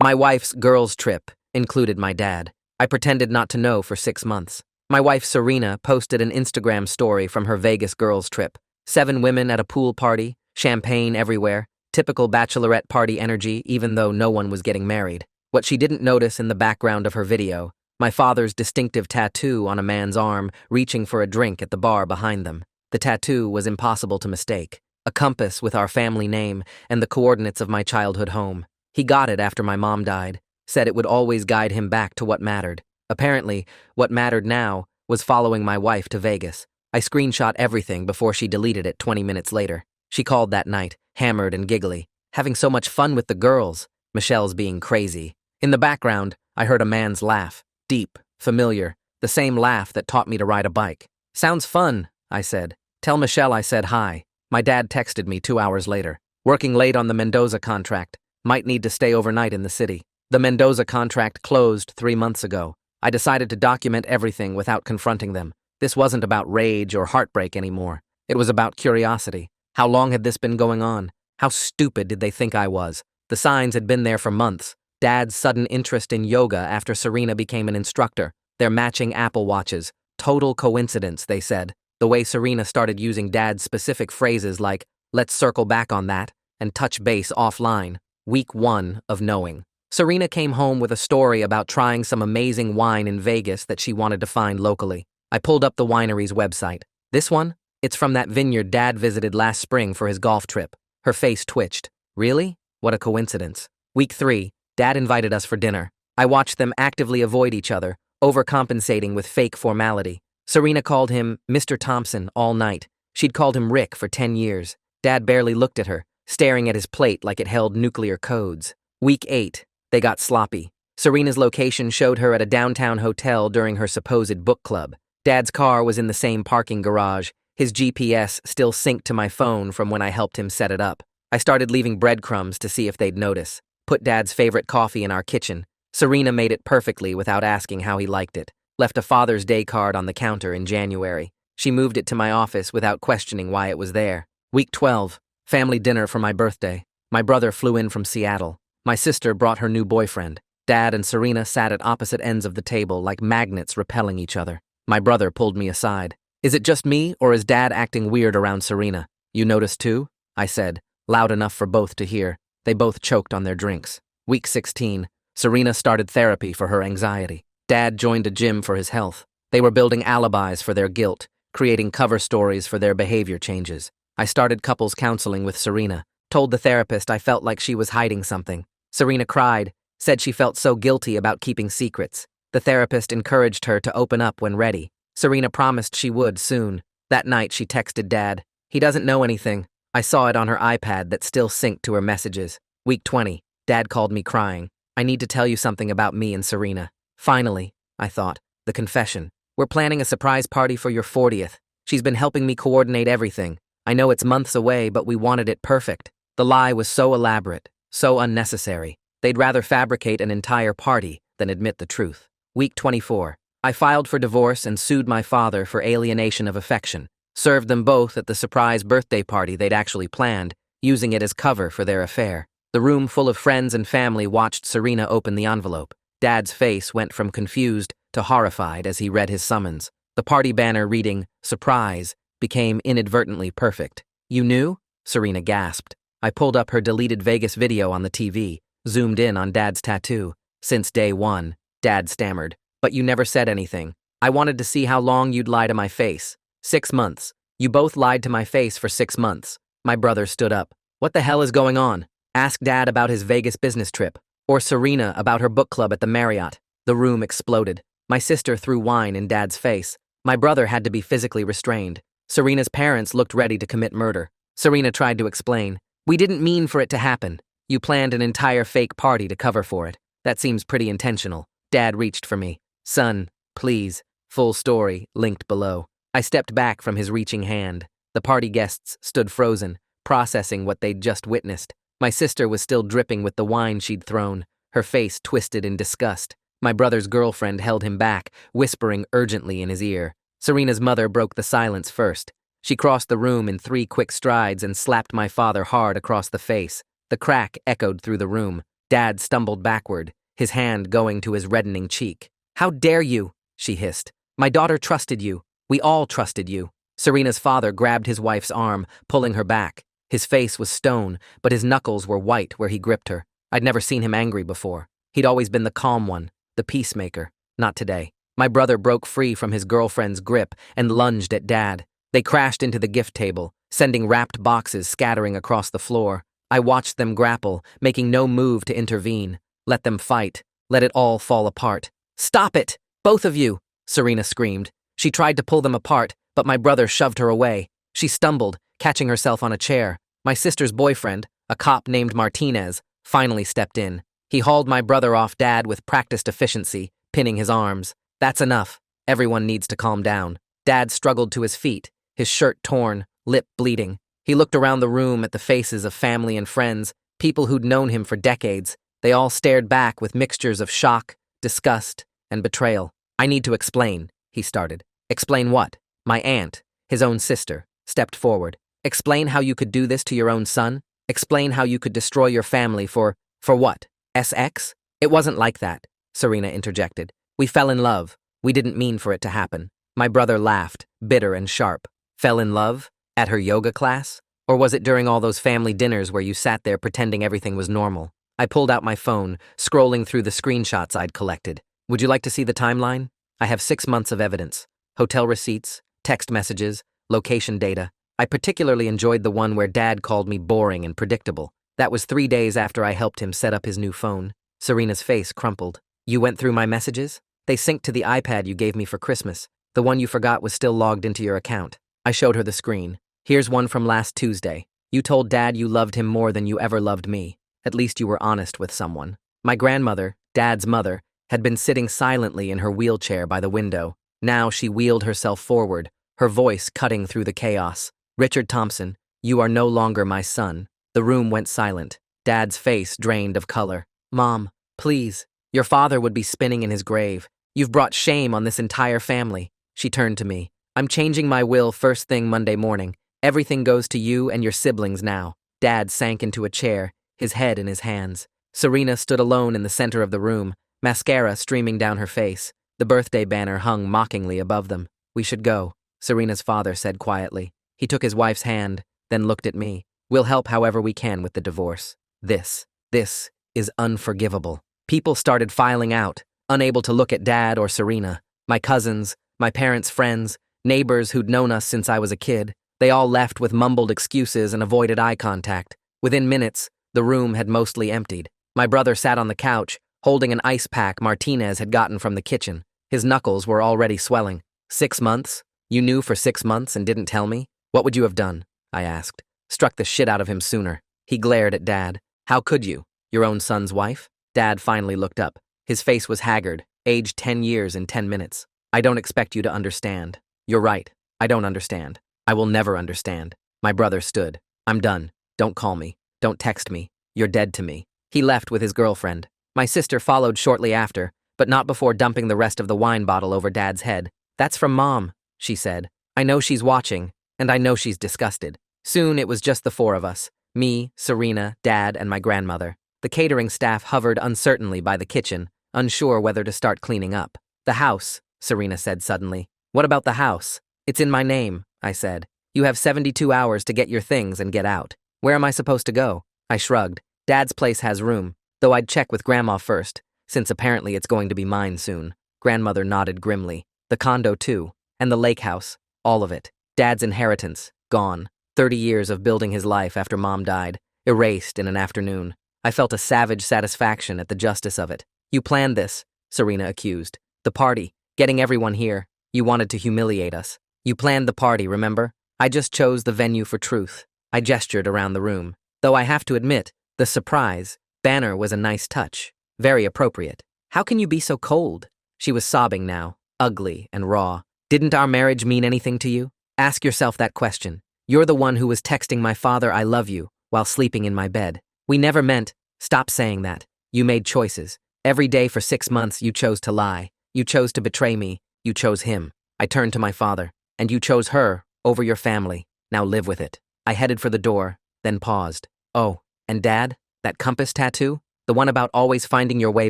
My wife's girls' trip included my dad. I pretended not to know for 6 months. My wife, Serena, posted an Instagram story from her Vegas girls' trip. 7 women at a pool party, champagne everywhere, typical bachelorette party energy even though no one was getting married. What she didn't notice in the background of her video, my father's distinctive tattoo on a man's arm reaching for a drink at the bar behind them. The tattoo was impossible to mistake. A compass with our family name and the coordinates of my childhood home. He got it after my mom died, said it would always guide him back to what mattered. Apparently, what mattered now was following my wife to Vegas. I screenshot everything before she deleted it 20 minutes later. She called that night, hammered and giggly, having so much fun with the girls, Michelle's being crazy. In the background, I heard a man's laugh, deep, familiar, the same laugh that taught me to ride a bike. Sounds fun, I said. Tell Michelle I said hi. My dad texted me 2 hours later. Working late on the Mendoza contract. Might need to stay overnight in the city. The Mendoza contract closed 3 months ago. I decided to document everything without confronting them. This wasn't about rage or heartbreak anymore. It was about curiosity. How long had this been going on? How stupid did they think I was? The signs had been there for months. Dad's sudden interest in yoga after Serena became an instructor. Their matching Apple Watches. Total coincidence, they said. The way Serena started using Dad's specific phrases like, let's circle back on that, and touch base offline. Week 1 of knowing. Serena came home with a story about trying some amazing wine in Vegas that she wanted to find locally. I pulled up the winery's website. This one? It's from that vineyard Dad visited last spring for his golf trip. Her face twitched. Really? What a coincidence. Week 3, Dad invited us for dinner. I watched them actively avoid each other, overcompensating with fake formality. Serena called him Mr. Thompson all night. She'd called him Rick for 10 years. Dad barely looked at her, staring at his plate like it held nuclear codes. Week 8, they got sloppy. Serena's location showed her at a downtown hotel during her supposed book club. Dad's car was in the same parking garage. His GPS still synced to my phone from when I helped him set it up. I started leaving breadcrumbs to see if they'd notice. Put Dad's favorite coffee in our kitchen. Serena made it perfectly without asking how he liked it. Left a Father's Day card on the counter in January. She moved it to my office without questioning why it was there. Week 12. Family dinner for my birthday. My brother flew in from Seattle. My sister brought her new boyfriend. Dad and Serena sat at opposite ends of the table like magnets repelling each other. My brother pulled me aside. Is it just me, or is Dad acting weird around Serena? You notice too? I said, loud enough for both to hear. They both choked on their drinks. Week 16. Serena started therapy for her anxiety. Dad joined a gym for his health. They were building alibis for their guilt, creating cover stories for their behavior changes. I started couples counseling with Serena, told the therapist I felt like she was hiding something. Serena cried, said she felt so guilty about keeping secrets. The therapist encouraged her to open up when ready. Serena promised she would soon. That night she texted Dad. He doesn't know anything. I saw it on her iPad that still synced to her messages. Week 20. Dad called me crying. I need to tell you something about me and Serena. Finally, I thought, the confession. We're planning a surprise party for your 40th. She's been helping me coordinate everything. I know it's months away, but we wanted it perfect. The lie was so elaborate, so unnecessary. They'd rather fabricate an entire party than admit the truth. Week 24. I filed for divorce and sued my father for alienation of affection. Served them both at the surprise birthday party they'd actually planned, using it as cover for their affair. The room full of friends and family watched Serena open the envelope. Dad's face went from confused to horrified as he read his summons. The party banner reading, "Surprise," became inadvertently perfect. You knew? Serena gasped. I pulled up her deleted Vegas video on the TV, zoomed in on Dad's tattoo. Since day 1, Dad stammered. But you never said anything. I wanted to see how long you'd lie to my face. 6 months. You both lied to my face for 6 months. My brother stood up. What the hell is going on? Ask Dad about his Vegas business trip. Or Serena about her book club at the Marriott. The room exploded. My sister threw wine in Dad's face. My brother had to be physically restrained. Serena's parents looked ready to commit murder. Serena tried to explain. We didn't mean for it to happen. You planned an entire fake party to cover for it. That seems pretty intentional. Dad reached for me. Son, please. Full story, linked below. I stepped back from his reaching hand. The party guests stood frozen, processing what they'd just witnessed. My sister was still dripping with the wine she'd thrown, her face twisted in disgust. My brother's girlfriend held him back, whispering urgently in his ear. Serena's mother broke the silence first. She crossed the room in 3 quick strides and slapped my father hard across the face. The crack echoed through the room. Dad stumbled backward, his hand going to his reddening cheek. "How dare you?" she hissed. "My daughter trusted you. We all trusted you." Serena's father grabbed his wife's arm, pulling her back. His face was stone, but his knuckles were white where he gripped her. I'd never seen him angry before. He'd always been the calm one, the peacemaker. Not today. My brother broke free from his girlfriend's grip and lunged at Dad. They crashed into the gift table, sending wrapped boxes scattering across the floor. I watched them grapple, making no move to intervene. Let them fight. Let it all fall apart. "Stop it! Both of you!" Serena screamed. She tried to pull them apart, but my brother shoved her away. She stumbled, catching herself on a chair. My sister's boyfriend, a cop named Martinez, finally stepped in. He hauled my brother off Dad with practiced efficiency, pinning his arms. "That's enough. Everyone needs to calm down." Dad struggled to his feet, his shirt torn, lip bleeding. He looked around the room at the faces of family and friends, people who'd known him for decades. They all stared back with mixtures of shock, disgust, and betrayal. "I need to explain," he started. "Explain what?" My aunt, his own sister, stepped forward. "Explain how you could do this to your own son? Explain how you could destroy your family for what? SX? It wasn't like that," Serena interjected. "We fell in love. We didn't mean for it to happen." My brother laughed, bitter and sharp. "Fell in love? At her yoga class? Or was it during all those family dinners where you sat there pretending everything was normal?" I pulled out my phone, scrolling through the screenshots I'd collected. "Would you like to see the timeline? I have 6 months of evidence. Hotel receipts, text messages, location data. I particularly enjoyed the one where Dad called me boring and predictable. That was 3 days after I helped him set up his new phone." Serena's face crumpled. "You went through my messages? They synced to the iPad you gave me for Christmas. The one you forgot was still logged into your account." I showed her the screen. "Here's one from last Tuesday. You told Dad you loved him more than you ever loved me. At least you were honest with someone." My grandmother, Dad's mother, had been sitting silently in her wheelchair by the window. Now she wheeled herself forward, her voice cutting through the chaos. "Richard Thompson, you are no longer my son." The room went silent. Dad's face drained of color. "Mom, please. Your father would be spinning in his grave. You've brought shame on this entire family." She turned to me. "I'm changing my will first thing Monday morning. Everything goes to you and your siblings now." Dad sank into a chair, his head in his hands. Serena stood alone in the center of the room, mascara streaming down her face. The birthday banner hung mockingly above them. "We should go," Serena's father said quietly. He took his wife's hand, then looked at me. "We'll help however we can with the divorce. This is unforgivable." People started filing out, unable to look at Dad or Serena. My cousins, my parents' friends, neighbors who'd known us since I was a kid. They all left with mumbled excuses and avoided eye contact. Within minutes, the room had mostly emptied. My brother sat on the couch, holding an ice pack Martinez had gotten from the kitchen. His knuckles were already swelling. 6 months? You knew for 6 months and didn't tell me? What would you have done? I asked. Struck the shit out of him sooner. He glared at Dad. How could you? Your own son's wife? Dad finally looked up. His face was haggard, aged 10 years in 10 minutes. I don't expect you to understand. You're right. I don't understand. I will never understand. My brother stood. I'm done. Don't call me. Don't text me. You're dead to me. He left with his girlfriend. My sister followed shortly after, but not before dumping the rest of the wine bottle over Dad's head. That's from Mom, she said. I know she's watching, and I know she's disgusted. Soon it was just the 4 of us. Me, Serena, Dad, and my grandmother. The catering staff hovered uncertainly by the kitchen, unsure whether to start cleaning up. The house, Serena said suddenly. What about the house? It's in my name, I said. You have 72 hours to get your things and get out. Where am I supposed to go? I shrugged. Dad's place has room, though I'd check with Grandma first, since apparently it's going to be mine soon. Grandmother nodded grimly. The condo too, and the lake house, all of it. Dad's inheritance, gone. 30 years of building his life after Mom died, erased in an afternoon. I felt a savage satisfaction at the justice of it. You planned this, Serena accused. The party, getting everyone here. You wanted to humiliate us. You planned the party, remember? I just chose the venue for truth. I gestured around the room. Though I have to admit, the surprise banner was a nice touch. Very appropriate. How can you be so cold? She was sobbing now, ugly and raw. Didn't our marriage mean anything to you? Ask yourself that question. You're the one who was texting my father I love you while sleeping in my bed. We never meant, stop saying that. You made choices. Every day for 6 months you chose to lie. You chose to betray me. You chose him. I turned to my father. And you chose her over your family. Now live with it. I headed for the door, then paused. Oh, and Dad? That compass tattoo? The one about always finding your way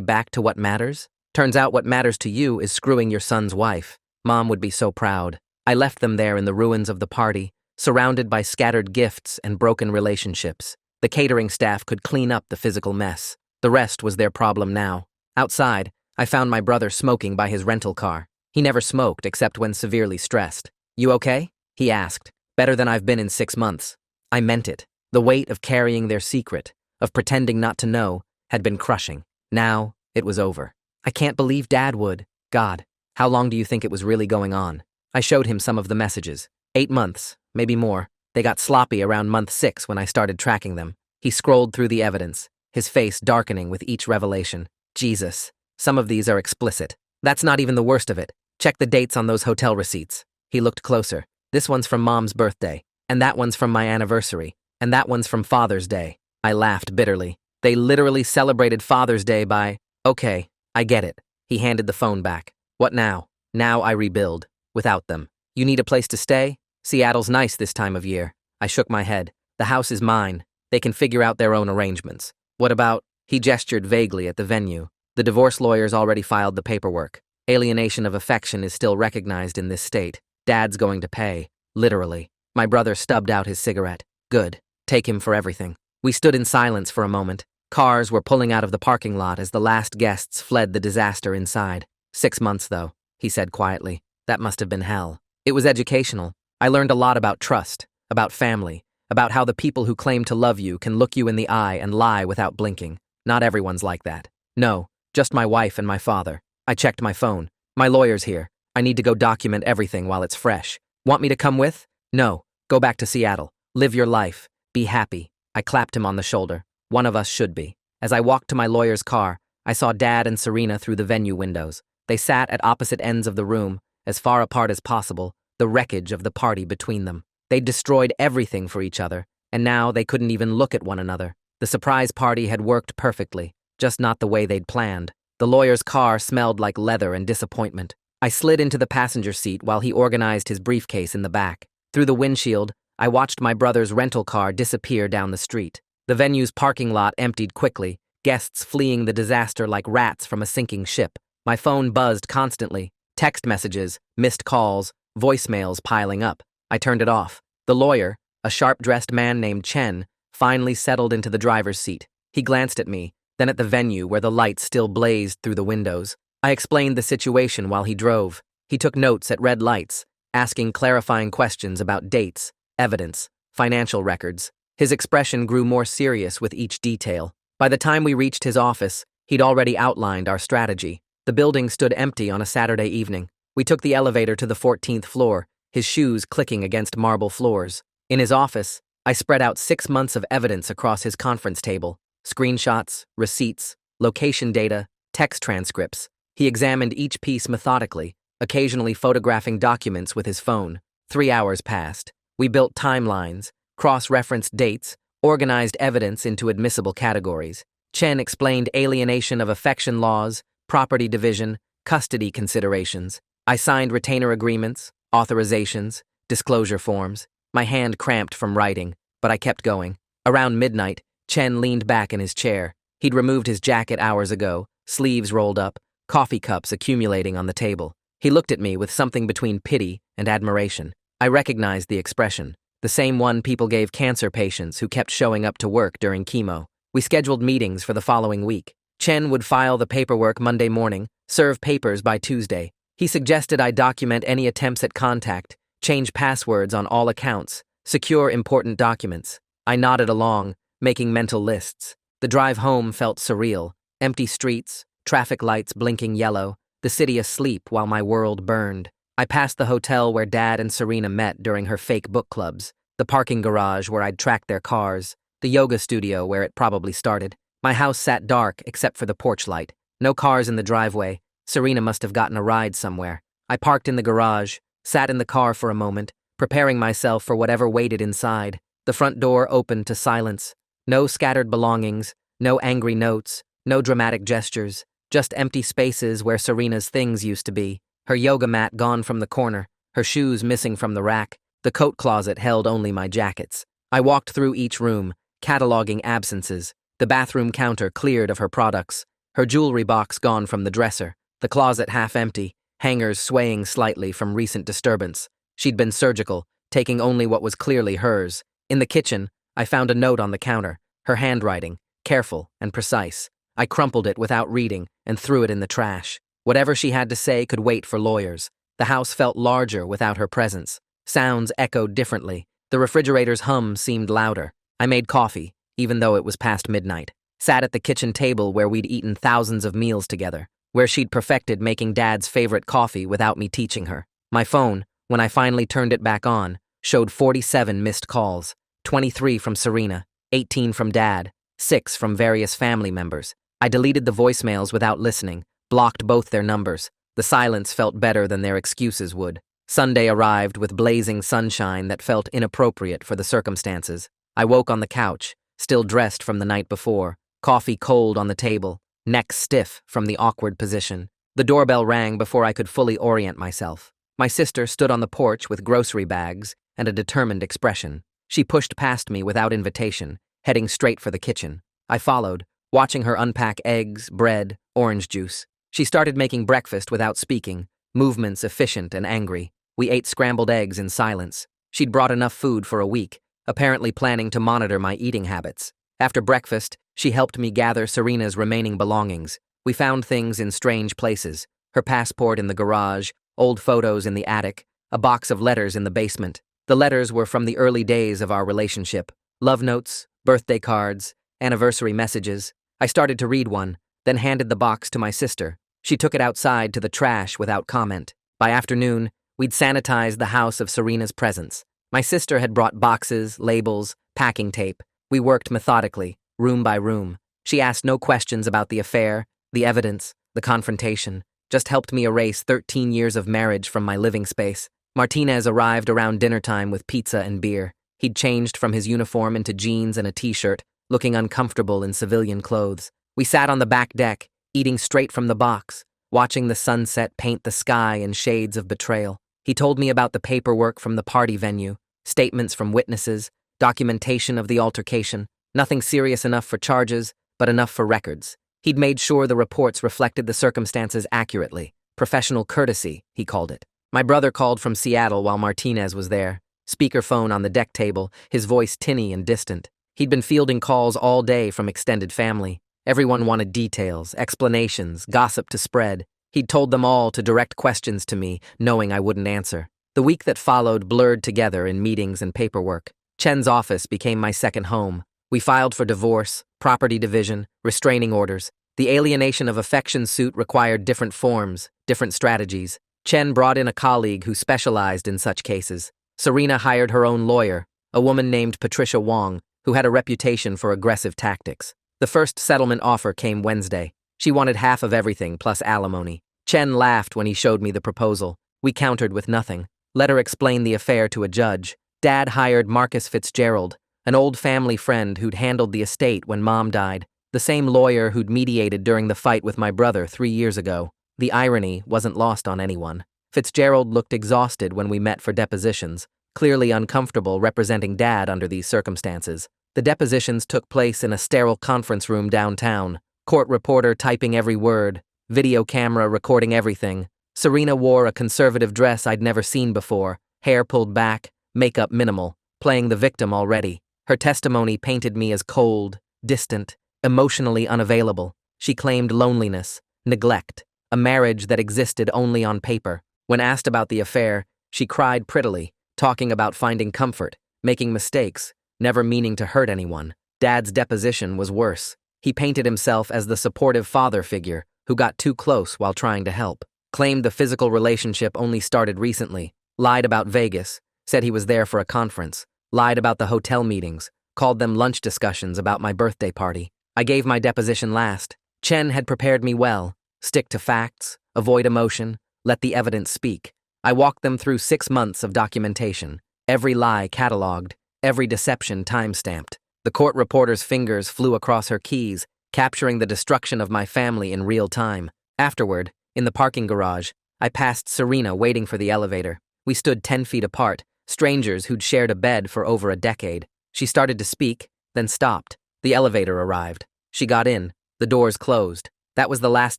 back to what matters? Turns out what matters to you is screwing your son's wife. Mom would be so proud. I left them there in the ruins of the party, surrounded by scattered gifts and broken relationships. The catering staff could clean up the physical mess. The rest was their problem now. Outside, I found my brother smoking by his rental car. He never smoked except when severely stressed. "You okay?" he asked. "Better than I've been in 6 months." I meant it. The weight of carrying their secret, of pretending not to know, had been crushing. Now, it was over. "I can't believe Dad would." God, how long do you think it was really going on? I showed him some of the messages. 8 months, maybe more. They got sloppy around month 6 when I started tracking them. He scrolled through the evidence, his face darkening with each revelation. Jesus, some of these are explicit. That's not even the worst of it. Check the dates on those hotel receipts. He looked closer. This one's from Mom's birthday, and that one's from my anniversary, and that one's from Father's Day. I laughed bitterly. They literally celebrated Father's Day by, "Okay, I get it." He handed the phone back. "What now?" "Now I rebuild. Without them. You need a place to stay? Seattle's nice this time of year." I shook my head. "The house is mine. They can figure out their own arrangements." "What about?" He gestured vaguely at the venue. "The divorce lawyers already filed the paperwork. Alienation of affection is still recognized in this state. Dad's going to pay. Literally." My brother stubbed out his cigarette. "Good. Take him for everything." We stood in silence for a moment. Cars were pulling out of the parking lot as the last guests fled the disaster inside. 6 months, though, he said quietly. That must have been hell. It was educational. I learned a lot about trust, about family, about how the people who claim to love you can look you in the eye and lie without blinking. Not everyone's like that. No, just my wife and my father. I checked my phone. "My lawyer's here. I need to go document everything while it's fresh. Want me to come with?" "No. Go back to Seattle. Live your life. Be happy." I clapped him on the shoulder. One of us should be. As I walked to my lawyer's car, I saw Dad and Serena through the venue windows. They sat at opposite ends of the room, as far apart as possible, the wreckage of the party between them. They'd destroyed everything for each other, and now they couldn't even look at one another. The surprise party had worked perfectly, just not the way they'd planned. The lawyer's car smelled like leather and disappointment. I slid into the passenger seat while he organized his briefcase in the back. Through the windshield, I watched my brother's rental car disappear down the street. The venue's parking lot emptied quickly, guests fleeing the disaster like rats from a sinking ship. My phone buzzed constantly. Text messages, missed calls, voicemails piling up. I turned it off. The lawyer, a sharp-dressed man named Chen, finally settled into the driver's seat. He glanced at me, then at the venue where the lights still blazed through the windows. I explained the situation while he drove. He took notes at red lights, asking clarifying questions about dates, evidence, financial records. His expression grew more serious with each detail. By the time we reached his office, he'd already outlined our strategy. The building stood empty on a Saturday evening. We took the elevator to the 14th floor, his shoes clicking against marble floors. In his office, I spread out 6 months of evidence across his conference table. Screenshots, receipts, location data, text transcripts. He examined each piece methodically, occasionally photographing documents with his phone. 3 hours passed. We built timelines, cross-referenced dates, organized evidence into admissible categories. Chen explained alienation of affection laws, property division, custody considerations. I signed retainer agreements, authorizations, disclosure forms. My hand cramped from writing, but I kept going. Around midnight, Chen leaned back in his chair. He'd removed his jacket hours ago, sleeves rolled up, coffee cups accumulating on the table. He looked at me with something between pity and admiration. I recognized the expression, the same one people gave cancer patients who kept showing up to work during chemo. We scheduled meetings for the following week. Chen would file the paperwork Monday morning, serve papers by Tuesday. He suggested I document any attempts at contact, change passwords on all accounts, secure important documents. I nodded along, making mental lists. The drive home felt surreal. Empty streets, traffic lights blinking yellow, the city asleep while my world burned. I passed the hotel where Dad and Serena met during her fake book clubs, the parking garage where I'd tracked their cars, the yoga studio where it probably started. My house sat dark except for the porch light. No cars in the driveway. Serena must have gotten a ride somewhere. I parked in the garage, sat in the car for a moment, preparing myself for whatever waited inside. The front door opened to silence. No scattered belongings, no angry notes, no dramatic gestures, just empty spaces where Serena's things used to be. Her yoga mat gone from the corner, her shoes missing from the rack. The coat closet held only my jackets. I walked through each room, cataloging absences, The bathroom counter cleared of her products, her jewelry box gone from the dresser, the closet half empty, hangers swaying slightly from recent disturbance. She'd been surgical, taking only what was clearly hers. In the kitchen, I found a note on the counter, her handwriting, careful and precise. I crumpled it without reading and threw it in the trash. Whatever she had to say could wait for lawyers. The house felt larger without her presence. Sounds echoed differently. The refrigerator's hum seemed louder. I made coffee, even though it was past midnight. Sat at the kitchen table where we'd eaten thousands of meals together, where she'd perfected making Dad's favorite coffee without me teaching her. My phone, when I finally turned it back on, showed 47 missed calls, 23 from Serena, 18 from Dad, 6 from various family members. I deleted the voicemails without listening, blocked both their numbers. The silence felt better than their excuses would. Sunday arrived with blazing sunshine that felt inappropriate for the circumstances. I woke on the couch, still dressed from the night before, coffee cold on the table, neck stiff from the awkward position. The doorbell rang before I could fully orient myself. My sister stood on the porch with grocery bags and a determined expression. She pushed past me without invitation, heading straight for the kitchen. I followed, watching her unpack eggs, bread, orange juice. She started making breakfast without speaking, movements efficient and angry. We ate scrambled eggs in silence. She'd brought enough food for a week, apparently planning to monitor my eating habits. After breakfast, she helped me gather Serena's remaining belongings. We found things in strange places: her passport in the garage, old photos in the attic, a box of letters in the basement. The letters were from the early days of our relationship. Love notes, birthday cards, anniversary messages. I started to read one, then handed the box to my sister. She took it outside to the trash without comment. By afternoon, we'd sanitized the house of Serena's presence. My sister had brought boxes, labels, packing tape. We worked methodically, room by room. She asked no questions about the affair, the evidence, the confrontation, just helped me erase 13 years of marriage from my living space. Martinez arrived around dinner time with pizza and beer. He'd changed from his uniform into jeans and a t-shirt, looking uncomfortable in civilian clothes. We sat on the back deck, eating straight from the box, watching the sunset paint the sky in shades of betrayal. He told me about the paperwork from the party venue, statements from witnesses, documentation of the altercation. Nothing serious enough for charges, but enough for records. He'd made sure the reports reflected the circumstances accurately. Professional courtesy, he called it. My brother called from Seattle while Martinez was there. Speakerphone on the deck table, his voice tinny and distant. He'd been fielding calls all day from extended family. Everyone wanted details, explanations, gossip to spread. He'd told them all to direct questions to me, knowing I wouldn't answer. The week that followed blurred together in meetings and paperwork. Chen's office became my second home. We filed for divorce, property division, restraining orders. The alienation of affection suit required different forms, different strategies. Chen brought in a colleague who specialized in such cases. Serena hired her own lawyer, a woman named Patricia Wong, who had a reputation for aggressive tactics. The first settlement offer came Wednesday. She wanted half of everything plus alimony. Chen laughed when he showed me the proposal. We countered with nothing. Let her explain the affair to a judge. Dad hired Marcus Fitzgerald, an old family friend who'd handled the estate when Mom died, the same lawyer who'd mediated during the fight with my brother 3 years ago. The irony wasn't lost on anyone. Fitzgerald looked exhausted when we met for depositions, clearly uncomfortable representing Dad under these circumstances. The depositions took place in a sterile conference room downtown, court reporter typing every word, video camera recording everything. Serena wore a conservative dress I'd never seen before, hair pulled back, makeup minimal, playing the victim already. Her testimony painted me as cold, distant, emotionally unavailable. She claimed loneliness, neglect, a marriage that existed only on paper. When asked about the affair, she cried prettily, talking about finding comfort, making mistakes, never meaning to hurt anyone. Dad's deposition was worse. He painted himself as the supportive father figure who got too close while trying to help, claimed the physical relationship only started recently, lied about Vegas, said he was there for a conference, lied about the hotel meetings, called them lunch discussions about my birthday party. I gave my deposition last. Chen had prepared me well. Stick to facts, avoid emotion, let the evidence speak. I walked them through 6 months of documentation, every lie cataloged, every deception time-stamped. The court reporter's fingers flew across her keys, capturing the destruction of my family in real time. Afterward, in the parking garage, I passed Serena waiting for the elevator. We stood 10 feet apart, strangers who'd shared a bed for over a decade. She started to speak, then stopped. The elevator arrived. She got in. The doors closed. That was the last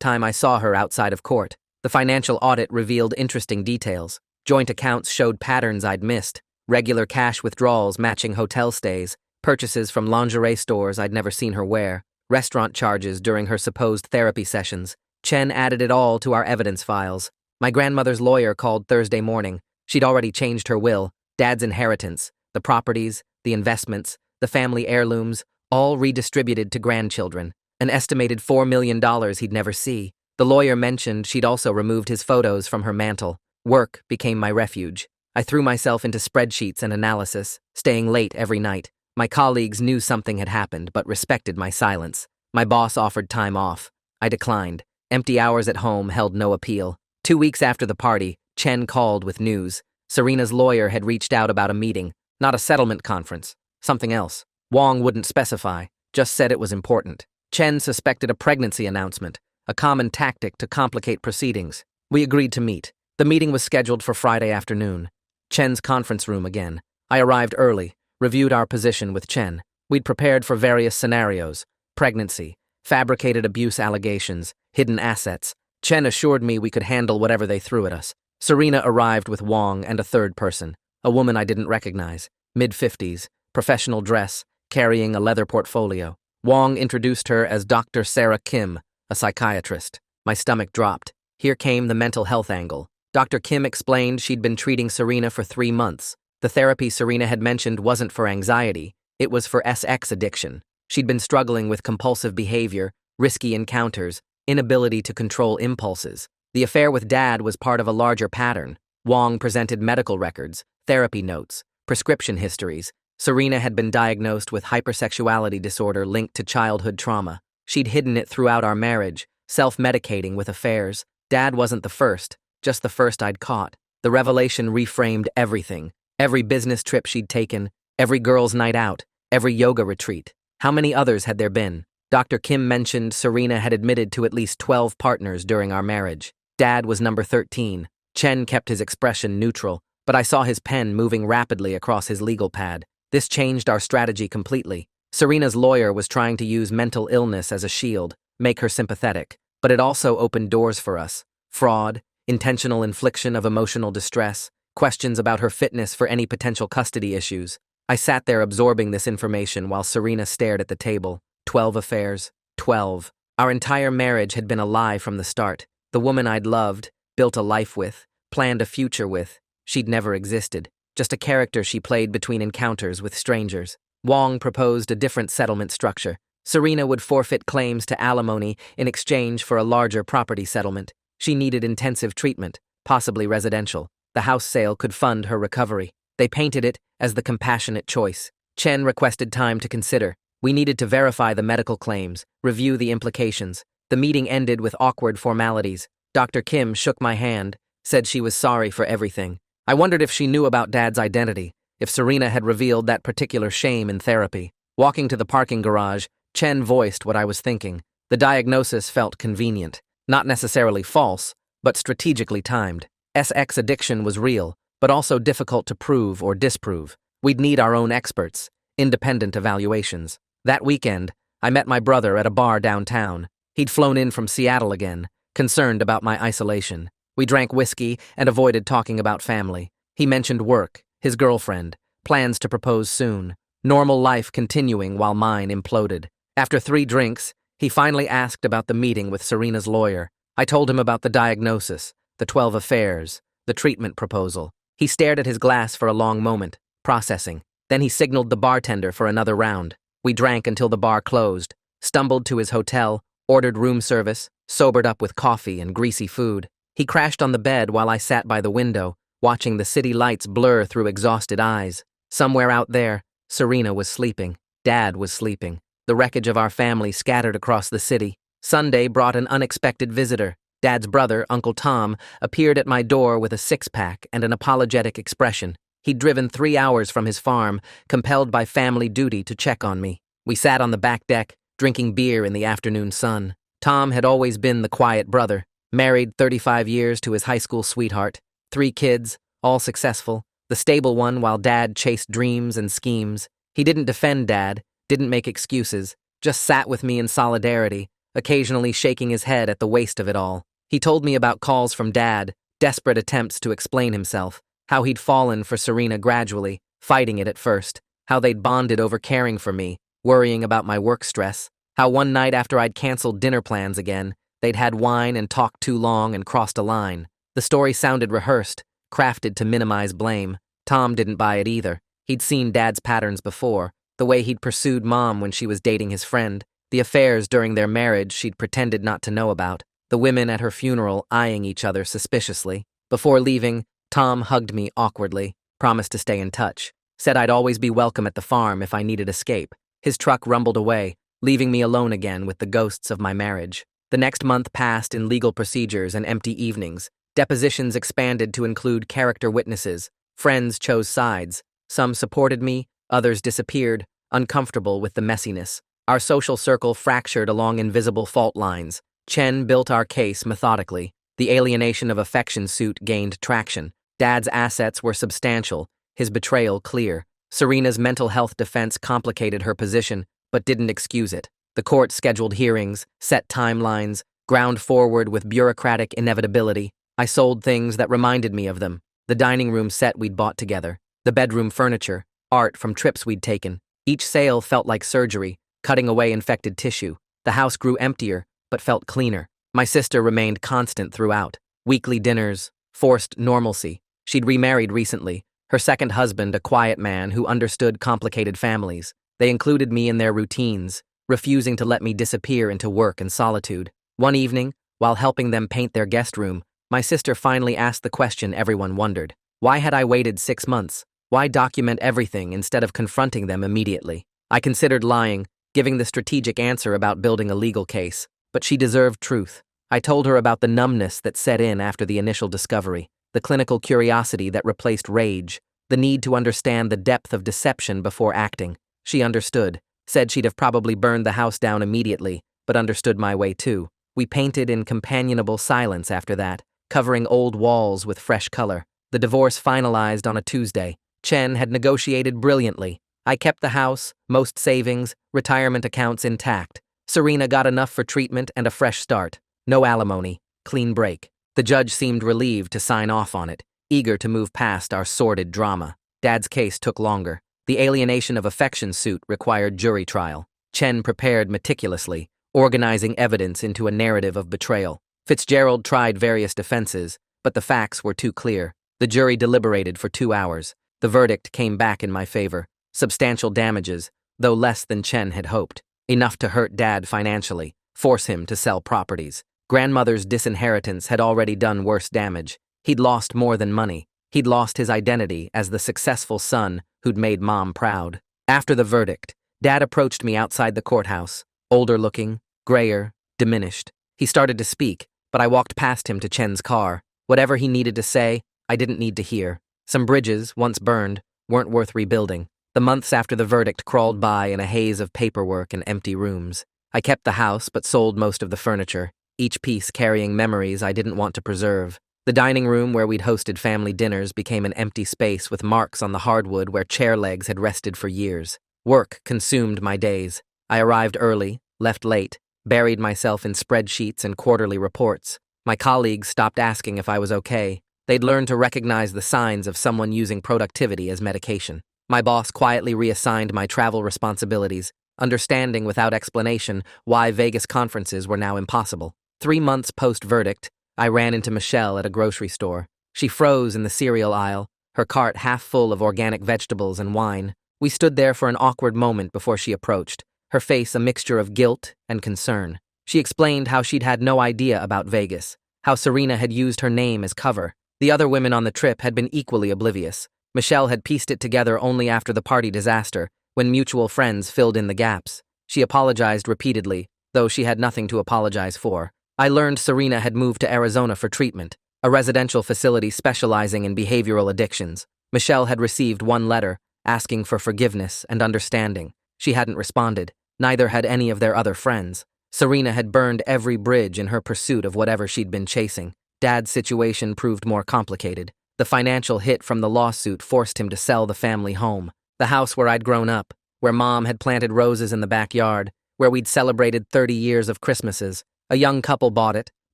time I saw her outside of court. The financial audit revealed interesting details. Joint accounts showed patterns I'd missed. Regular cash withdrawals matching hotel stays, purchases from lingerie stores I'd never seen her wear, restaurant charges during her supposed therapy sessions. Chen added it all to our evidence files. My grandmother's lawyer called Thursday morning. She'd already changed her will, Dad's inheritance, the properties, the investments, the family heirlooms, all redistributed to grandchildren. An estimated $4 million he'd never see. The lawyer mentioned she'd also removed his photos from her mantle. Work became my refuge. I threw myself into spreadsheets and analysis, staying late every night. My colleagues knew something had happened but respected my silence. My boss offered time off. I declined. Empty hours at home held no appeal. 2 weeks after the party, Chen called with news. Serena's lawyer had reached out about a meeting, not a settlement conference, something else. Wong wouldn't specify, just said it was important. Chen suspected a pregnancy announcement, a common tactic to complicate proceedings. We agreed to meet. The meeting was scheduled for Friday afternoon. Chen's conference room again. I arrived early, reviewed our position with Chen. We'd prepared for various scenarios: pregnancy, fabricated abuse allegations, hidden assets. Chen assured me we could handle whatever they threw at us. Serena arrived with Wong and a third person, a woman I didn't recognize, mid-50s, professional dress, carrying a leather portfolio. Wong introduced her as Dr. Sarah Kim, a psychiatrist. My stomach dropped. Here came the mental health angle. Dr. Kim explained she'd been treating Serena for 3 months. The therapy Serena had mentioned wasn't for anxiety, it was for sex addiction. She'd been struggling with compulsive behavior, risky encounters, inability to control impulses. The affair with Dad was part of a larger pattern. Wong presented medical records, therapy notes, prescription histories. Serena had been diagnosed with hypersexuality disorder linked to childhood trauma. She'd hidden it throughout our marriage, self-medicating with affairs. Dad wasn't the first, just the first I'd caught. The revelation reframed everything. Every business trip she'd taken, every girls' night out, every yoga retreat. How many others had there been? Dr. Kim mentioned Serena had admitted to at least 12 partners during our marriage. Dad was number 13. Chen kept his expression neutral, but I saw his pen moving rapidly across his legal pad. This changed our strategy completely. Serena's lawyer was trying to use mental illness as a shield, make her sympathetic, but it also opened doors for us. Fraud, intentional infliction of emotional distress, questions about her fitness for any potential custody issues. I sat there absorbing this information while Serena stared at the table. 12 affairs. 12. Our entire marriage had been a lie from the start. The woman I'd loved, built a life with, planned a future with, she'd never existed. Just a character she played between encounters with strangers. Wong proposed a different settlement structure. Serena would forfeit claims to alimony in exchange for a larger property settlement. She needed intensive treatment, possibly residential. The house sale could fund her recovery. They painted it as the compassionate choice. Chen requested time to consider. We needed to verify the medical claims, review the implications. The meeting ended with awkward formalities. Dr. Kim shook my hand, said she was sorry for everything. I wondered if she knew about Dad's identity, if Serena had revealed that particular shame in therapy. Walking to the parking garage, Chen voiced what I was thinking. The diagnosis felt convenient, not necessarily false, but strategically timed. Sex addiction was real, but also difficult to prove or disprove. We'd need our own experts, independent evaluations. That weekend, I met my brother at a bar downtown. He'd flown in from Seattle again, concerned about my isolation. We drank whiskey and avoided talking about family. He mentioned work, his girlfriend, plans to propose soon. Normal life continuing while mine imploded. After 3 drinks, he finally asked about the meeting with Serena's lawyer. I told him about the diagnosis, the 12 affairs, the treatment proposal. He stared at his glass for a long moment, processing. Then he signaled the bartender for another round. We drank until the bar closed, stumbled to his hotel, ordered room service, sobered up with coffee and greasy food. He crashed on the bed while I sat by the window, watching the city lights blur through exhausted eyes. Somewhere out there, Serena was sleeping. Dad was sleeping. The wreckage of our family scattered across the city. Sunday brought an unexpected visitor. Dad's brother, Uncle Tom, appeared at my door with a 6-pack and an apologetic expression. He'd driven 3 hours from his farm, compelled by family duty to check on me. We sat on the back deck, drinking beer in the afternoon sun. Tom had always been the quiet brother, married 35 years to his high school sweetheart, 3 kids, all successful, the stable one while Dad chased dreams and schemes. He didn't defend Dad, didn't make excuses, just sat with me in solidarity, occasionally shaking his head at the waste of it all. He told me about calls from Dad, desperate attempts to explain himself, how he'd fallen for Serena gradually, fighting it at first, how they'd bonded over caring for me, worrying about my work stress, how one night after I'd canceled dinner plans again, they'd had wine and talked too long and crossed a line. The story sounded rehearsed, crafted to minimize blame. Tom didn't buy it either. He'd seen Dad's patterns before, the way he'd pursued Mom when she was dating his friend, the affairs during their marriage she'd pretended not to know about, the women at her funeral eyeing each other suspiciously. Before leaving, Tom hugged me awkwardly, promised to stay in touch, said I'd always be welcome at the farm if I needed escape. His truck rumbled away, leaving me alone again with the ghosts of my marriage. The next month passed in legal procedures and empty evenings. Depositions expanded to include character witnesses. Friends chose sides. Some supported me, others disappeared, uncomfortable with the messiness. Our social circle fractured along invisible fault lines. Chen built our case methodically. The alienation of affection suit gained traction. Dad's assets were substantial, his betrayal clear. Serena's mental health defense complicated her position, but didn't excuse it. The court scheduled hearings, set timelines, ground forward with bureaucratic inevitability. I sold things that reminded me of them. The dining room set we'd bought together, the bedroom furniture, art from trips we'd taken. Each sale felt like surgery, cutting away infected tissue. The house grew emptier, but felt cleaner. My sister remained constant throughout. Weekly dinners, forced normalcy. She'd remarried recently, her second husband a quiet man who understood complicated families. They included me in their routines, refusing to let me disappear into work and solitude. One evening, while helping them paint their guest room, my sister finally asked the question everyone wondered. Why had I waited 6 months? Why document everything instead of confronting them immediately? I considered lying, giving the strategic answer about building a legal case, but she deserved truth. I told her about the numbness that set in after the initial discovery, the clinical curiosity that replaced rage, the need to understand the depth of deception before acting. She understood, said she'd have probably burned the house down immediately, but understood my way too. We painted in companionable silence after that, covering old walls with fresh color. The divorce finalized on a Tuesday. Chen had negotiated brilliantly. I kept the house, most savings, retirement accounts intact. Serena got enough for treatment and a fresh start. No alimony, clean break. The judge seemed relieved to sign off on it, eager to move past our sordid drama. Dad's case took longer. The alienation of affection suit required jury trial. Chen prepared meticulously, organizing evidence into a narrative of betrayal. Fitzgerald tried various defenses, but the facts were too clear. The jury deliberated for 2 hours. The verdict came back in my favor. Substantial damages, though less than Chen had hoped. Enough to hurt Dad financially, force him to sell properties. Grandmother's disinheritance had already done worse damage. He'd lost more than money. He'd lost his identity as the successful son who'd made Mom proud. After the verdict, Dad approached me outside the courthouse, older-looking, grayer, diminished. He started to speak, but I walked past him to Chen's car. Whatever he needed to say, I didn't need to hear. Some bridges, once burned, weren't worth rebuilding. The months after the verdict crawled by in a haze of paperwork and empty rooms. I kept the house but sold most of the furniture, each piece carrying memories I didn't want to preserve. The dining room where we'd hosted family dinners became an empty space with marks on the hardwood where chair legs had rested for years. Work consumed my days. I arrived early, left late, buried myself in spreadsheets and quarterly reports. My colleagues stopped asking if I was okay. They'd learned to recognize the signs of someone using productivity as medication. My boss quietly reassigned my travel responsibilities, understanding without explanation why Vegas conferences were now impossible. 3 months post-verdict, I ran into Michelle at a grocery store. She froze in the cereal aisle, her cart half full of organic vegetables and wine. We stood there for an awkward moment before she approached, her face a mixture of guilt and concern. She explained how she'd had no idea about Vegas, how Serena had used her name as cover. The other women on the trip had been equally oblivious. Michelle had pieced it together only after the party disaster, when mutual friends filled in the gaps. She apologized repeatedly, though she had nothing to apologize for. I learned Serena had moved to Arizona for treatment, a residential facility specializing in behavioral addictions. Michelle had received one letter, asking for forgiveness and understanding. She hadn't responded. Neither had any of their other friends. Serena had burned every bridge in her pursuit of whatever she'd been chasing. Dad's situation proved more complicated. The financial hit from the lawsuit forced him to sell the family home, the house where I'd grown up, where Mom had planted roses in the backyard, where we'd celebrated 30 years of Christmases. A young couple bought it,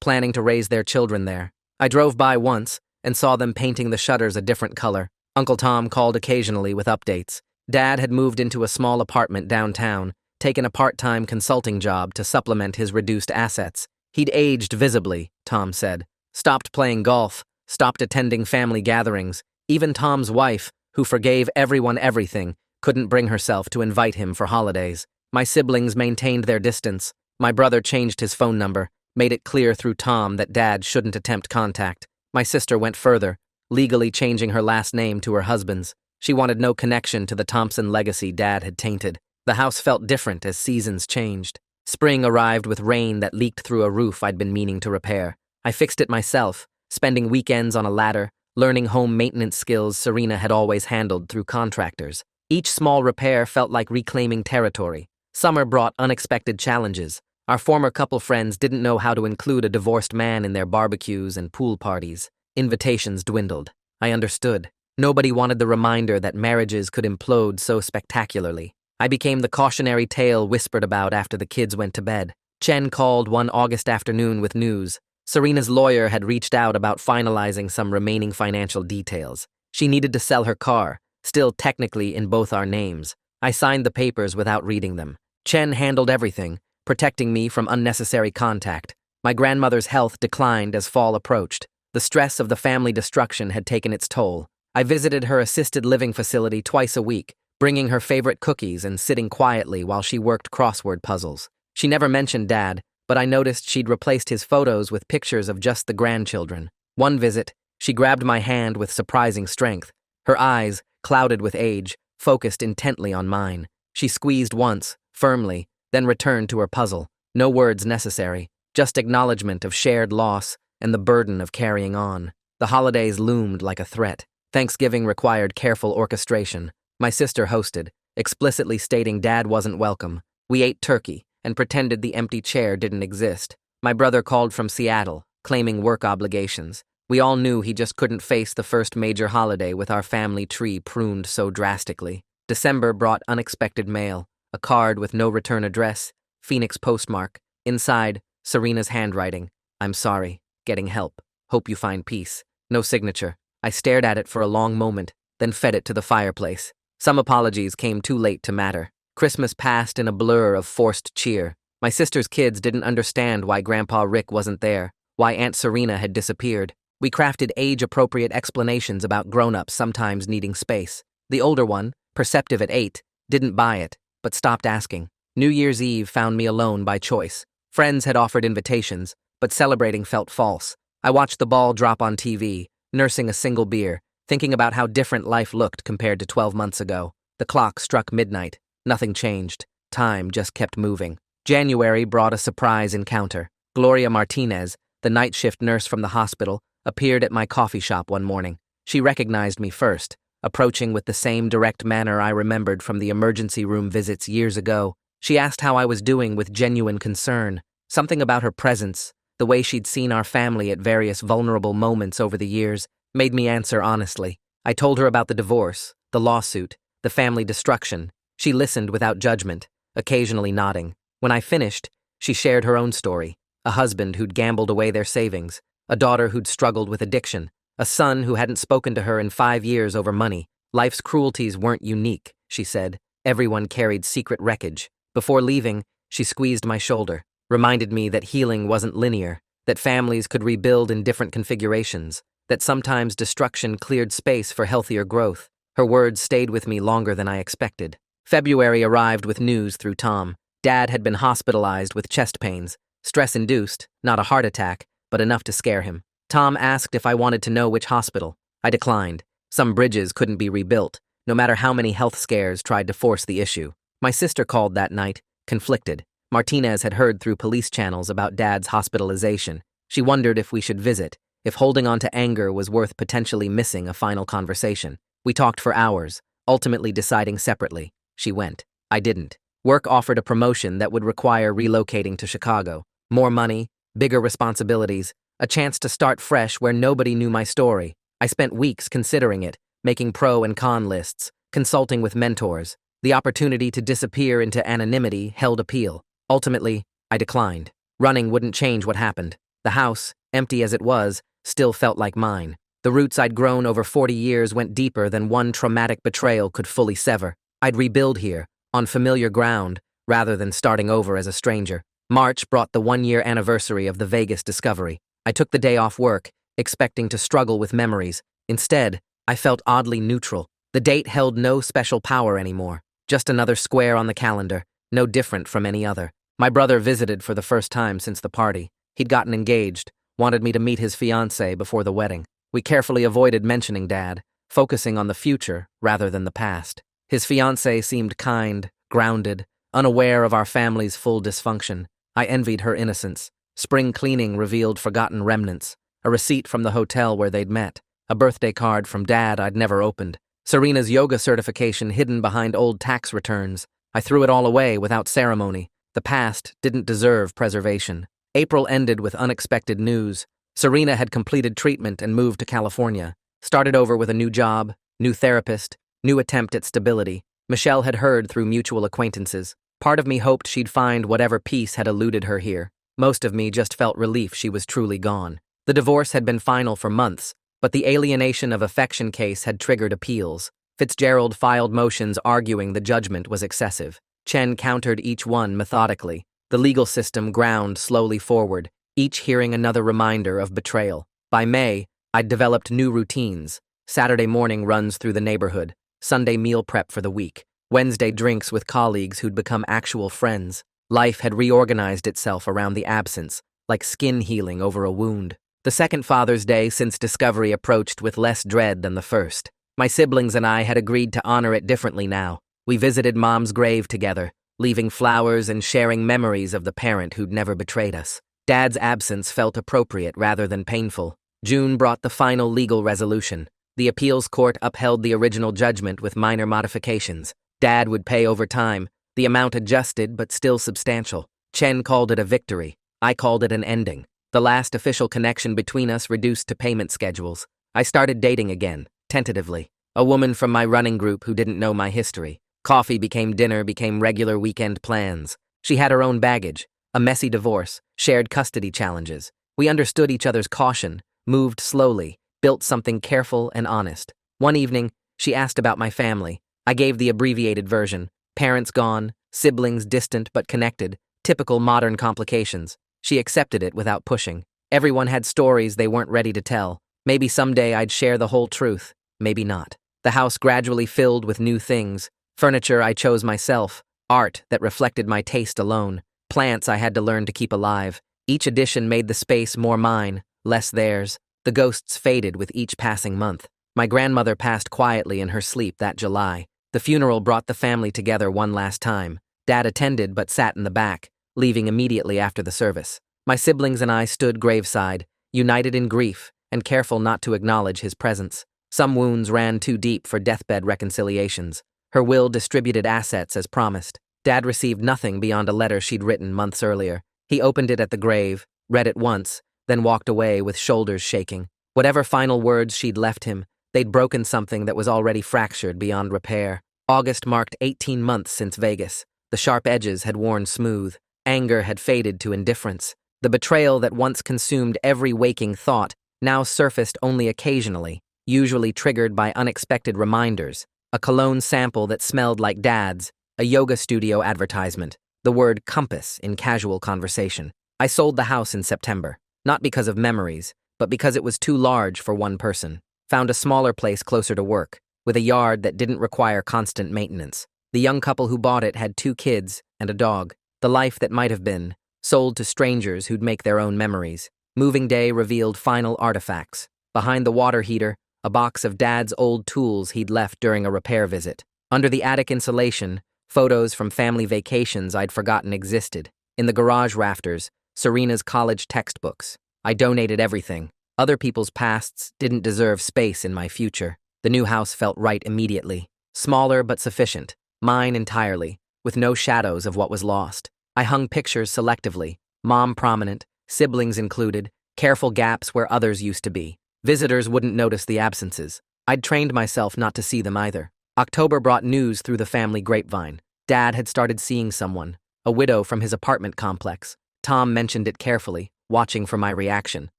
planning to raise their children there. I drove by once and saw them painting the shutters a different color. Uncle Tom called occasionally with updates. Dad had moved into a small apartment downtown, taken a part-time consulting job to supplement his reduced assets. He'd aged visibly, Tom said. Stopped playing golf, stopped attending family gatherings. Even Tom's wife, who forgave everyone everything, couldn't bring herself to invite him for holidays. My siblings maintained their distance. My brother changed his phone number, made it clear through Tom that Dad shouldn't attempt contact. My sister went further, legally changing her last name to her husband's. She wanted no connection to the Thompson legacy Dad had tainted. The house felt different as seasons changed. Spring arrived with rain that leaked through a roof I'd been meaning to repair. I fixed it myself, spending weekends on a ladder, learning home maintenance skills Serena had always handled through contractors. Each small repair felt like reclaiming territory. Summer brought unexpected challenges. Our former couple friends didn't know how to include a divorced man in their barbecues and pool parties. Invitations dwindled. I understood. Nobody wanted the reminder that marriages could implode so spectacularly. I became the cautionary tale whispered about after the kids went to bed. Chen called one August afternoon with news. Serena's lawyer had reached out about finalizing some remaining financial details. She needed to sell her car, still technically in both our names. I signed the papers without reading them. Chen handled everything, protecting me from unnecessary contact. My grandmother's health declined as fall approached. The stress of the family destruction had taken its toll. I visited her assisted living facility twice a week, bringing her favorite cookies and sitting quietly while she worked crossword puzzles. She never mentioned Dad, but I noticed she'd replaced his photos with pictures of just the grandchildren. One visit, she grabbed my hand with surprising strength. Her eyes, clouded with age, focused intently on mine. She squeezed once, firmly, then returned to her puzzle. No words necessary, just acknowledgement of shared loss and the burden of carrying on. The holidays loomed like a threat. Thanksgiving required careful orchestration. My sister hosted, explicitly stating Dad wasn't welcome. We ate turkey and pretended the empty chair didn't exist. My brother called from Seattle, claiming work obligations. We all knew he just couldn't face the first major holiday with our family tree pruned so drastically. December brought unexpected mail, a card with no return address, Phoenix postmark. Inside, Serena's handwriting. I'm sorry, getting help. Hope you find peace. No signature. I stared at it for a long moment, then fed it to the fireplace. Some apologies came too late to matter. Christmas passed in a blur of forced cheer. My sister's kids didn't understand why Grandpa Rick wasn't there, why Aunt Serena had disappeared. We crafted age-appropriate explanations about grown-ups sometimes needing space. The older one, perceptive at 8, didn't buy it, but stopped asking. New Year's Eve found me alone by choice. Friends had offered invitations, but celebrating felt false. I watched the ball drop on TV, nursing a single beer, thinking about how different life looked compared to 12 months ago. The clock struck midnight. Nothing changed. Time just kept moving. January brought a surprise encounter. Gloria Martinez, the night shift nurse from the hospital, appeared at my coffee shop one morning. She recognized me first, approaching with the same direct manner I remembered from the emergency room visits years ago. She asked how I was doing with genuine concern. Something about her presence, the way she'd seen our family at various vulnerable moments over the years, made me answer honestly. I told her about the divorce, the lawsuit, the family destruction. She listened without judgment, occasionally nodding. When I finished, she shared her own story. A husband who'd gambled away their savings, a daughter who'd struggled with addiction, a son who hadn't spoken to her in 5 years over money. Life's cruelties weren't unique, she said. Everyone carried secret wreckage. Before leaving, she squeezed my shoulder, reminded me that healing wasn't linear, that families could rebuild in different configurations, that sometimes destruction cleared space for healthier growth. Her words stayed with me longer than I expected. February arrived with news through Tom. Dad had been hospitalized with chest pains, stress-induced, not a heart attack, but enough to scare him. Tom asked if I wanted to know which hospital. I declined. Some bridges couldn't be rebuilt, no matter how many health scares tried to force the issue. My sister called that night, conflicted. Martinez had heard through police channels about Dad's hospitalization. She wondered if we should visit, if holding on to anger was worth potentially missing a final conversation. We talked for hours, ultimately deciding separately. She went. I didn't. Work offered a promotion that would require relocating to Chicago. More money, bigger responsibilities, a chance to start fresh where nobody knew my story. I spent weeks considering it, making pro and con lists, consulting with mentors. The opportunity to disappear into anonymity held appeal. Ultimately, I declined. Running wouldn't change what happened. The house, empty as it was, still felt like mine. The roots I'd grown over 40 years went deeper than one traumatic betrayal could fully sever. I'd rebuild here, on familiar ground, rather than starting over as a stranger. March brought the one-year anniversary of the Vegas discovery. I took the day off work, expecting to struggle with memories. Instead, I felt oddly neutral. The date held no special power anymore, just another square on the calendar, no different from any other. My brother visited for the first time since the party. He'd gotten engaged, wanted me to meet his fiancée before the wedding. We carefully avoided mentioning Dad, focusing on the future rather than the past. His fiancée seemed kind, grounded, unaware of our family's full dysfunction. I envied her innocence. Spring cleaning revealed forgotten remnants, a receipt from the hotel where they'd met, a birthday card from Dad I'd never opened, Serena's yoga certification hidden behind old tax returns. I threw it all away without ceremony. The past didn't deserve preservation. April ended with unexpected news. Serena had completed treatment and moved to California, started over with a new job, new therapist, new attempt at stability. Michelle had heard through mutual acquaintances. Part of me hoped she'd find whatever peace had eluded her here. Most of me just felt relief she was truly gone. The divorce had been final for months, but the alienation of affection case had triggered appeals. Fitzgerald filed motions arguing the judgment was excessive. Chen countered each one methodically. The legal system ground slowly forward, each hearing another reminder of betrayal. By May, I'd developed new routines. Saturday morning runs through the neighborhood, Sunday meal prep for the week, Wednesday drinks with colleagues who'd become actual friends. Life had reorganized itself around the absence, like skin healing over a wound. The second Father's Day since discovery approached with less dread than the first. My siblings and I had agreed to honor it differently now. We visited Mom's grave together, leaving flowers and sharing memories of the parent who'd never betrayed us. Dad's absence felt appropriate rather than painful. June brought the final legal resolution. The appeals court upheld the original judgment with minor modifications. Dad would pay over time, the amount adjusted but still substantial. Chen called it a victory. I called it an ending. The last official connection between us reduced to payment schedules. I started dating again, tentatively. A woman from my running group who didn't know my history. Coffee became dinner, became regular weekend plans. She had her own baggage, a messy divorce, shared custody challenges. We understood each other's caution, moved slowly, built something careful and honest. One evening, she asked about my family. I gave the abbreviated version. Parents gone, siblings distant but connected, typical modern complications. She accepted it without pushing. Everyone had stories they weren't ready to tell. Maybe someday I'd share the whole truth, maybe not. The house gradually filled with new things. Furniture I chose myself, art that reflected my taste alone, plants I had to learn to keep alive. Each addition made the space more mine, less theirs. The ghosts faded with each passing month. My grandmother passed quietly in her sleep that July. The funeral brought the family together one last time. Dad attended but sat in the back, leaving immediately after the service. My siblings and I stood graveside, united in grief and careful not to acknowledge his presence. Some wounds ran too deep for deathbed reconciliations. Her will distributed assets as promised. Dad received nothing beyond a letter she'd written months earlier. He opened it at the grave, read it once, then walked away with shoulders shaking. Whatever final words she'd left him, they'd broken something that was already fractured beyond repair. August marked 18 months since Vegas. The sharp edges had worn smooth. Anger had faded to indifference. The betrayal that once consumed every waking thought now surfaced only occasionally, usually triggered by unexpected reminders. A cologne sample that smelled like Dad's, a yoga studio advertisement, the word compass in casual conversation. I sold the house in September, not because of memories, but because it was too large for one person. Found a smaller place closer to work, with a yard that didn't require constant maintenance. The young couple who bought it had 2 kids and a dog. The life that might have been, sold to strangers who'd make their own memories. Moving day revealed final artifacts. Behind the water heater, a box of Dad's old tools he'd left during a repair visit. Under the attic insulation, photos from family vacations I'd forgotten existed. In the garage rafters, Serena's college textbooks. I donated everything. Other people's pasts didn't deserve space in my future. The new house felt right immediately. Smaller but sufficient. Mine entirely, with no shadows of what was lost. I hung pictures selectively. Mom prominent, siblings included, careful gaps where others used to be. Visitors wouldn't notice the absences. I'd trained myself not to see them either. October brought news through the family grapevine. Dad had started seeing someone, a widow from his apartment complex. Tom mentioned it carefully, watching for my reaction.